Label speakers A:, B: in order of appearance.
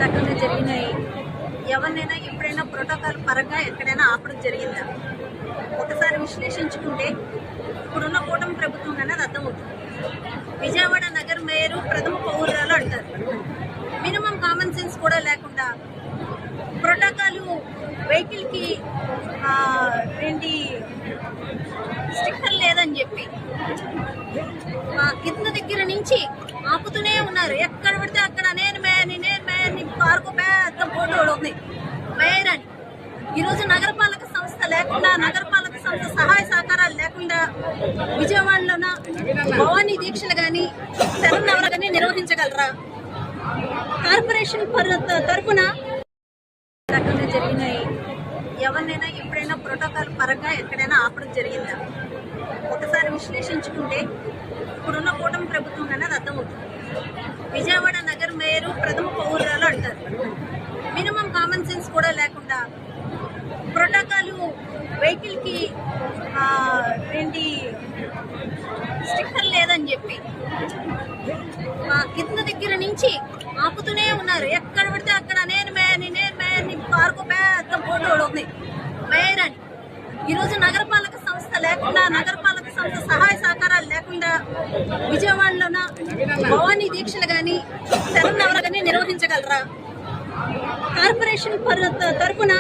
A: రకంగా జరిగినాయి. ఎవరినైనా ఎప్పుడైనా ప్రోటోకాల్ పరంగా ఎక్కడైనా ఆపడం జరిగిందా? ఒకసారి విశ్లేషించుకుంటే ఇప్పుడున్న కూటమి ప్రభుత్వం అనేది అర్థమవుతుంది. విజయవాడ నగర మేయరు ప్రథమ పౌరురాలు అంటారు. మినిమం కామన్ సెన్స్ కూడా లేకుండా ప్రోటోకాల్ వెహికల్కి ఏంటి స్టిక్కర్ లేదని చెప్పి కింద దగ్గర నుంచి ఆపుతూనే ఉన్నారు. ఎక్కడ పడితే అక్కడ నేను మేయర్ని పార్కు పెద్ద బోర్డు ఉంది మేయర్ అని. ఈరోజు నగరపాలక సంస్థ లేకుండా, నగరపాలక సంస్థ సహాయ సహకారాలు లేకుండా విజయవాడలోన భవానీ దీక్షలు కానీ శరన్నవరాలు కానీ నిర్వహించగలరా? కార్పొరేషన్ తరఫున రకంగా జరిగినాయి. ఎవరినైనా ఎప్పుడైనా ప్రోటోకాల్ పరంగా ఎక్కడైనా ఆపడం జరిగిందా? ఒకసారి విశ్లేషించుకుంటే ఇప్పుడున్న కూటమి ప్రభుత్వం అనేది అర్థమవుతుంది. విజయవాడ నగర మేయరు ప్రథమ పౌరురాలు అంటారు. మినిమం కామన్ సెన్స్ కూడా లేకుండా ప్రోటోకాల్ వెహికల్కి ఏంటి స్టిక్కర్ లేదని చెప్పి కింద దగ్గర నుంచి ఆపుతూనే ఉన్నారు. ఎక్కడ పడితే అక్కడ నేను మేయర్ని పార్కు పెద్ద బోర్డు ఉంది మేయర్ అని. ఈరోజు నగరపాలక సంస్థ లేకుండా, నగరపాలక సంస్థ సహాయ సహకారాలు లేకుండా విజయవాడలోన భవానీ దీక్షలు కానీ శరన్నవరాలు కానీ నిర్వహించగలరా? కార్పొరేషన్ తరఫున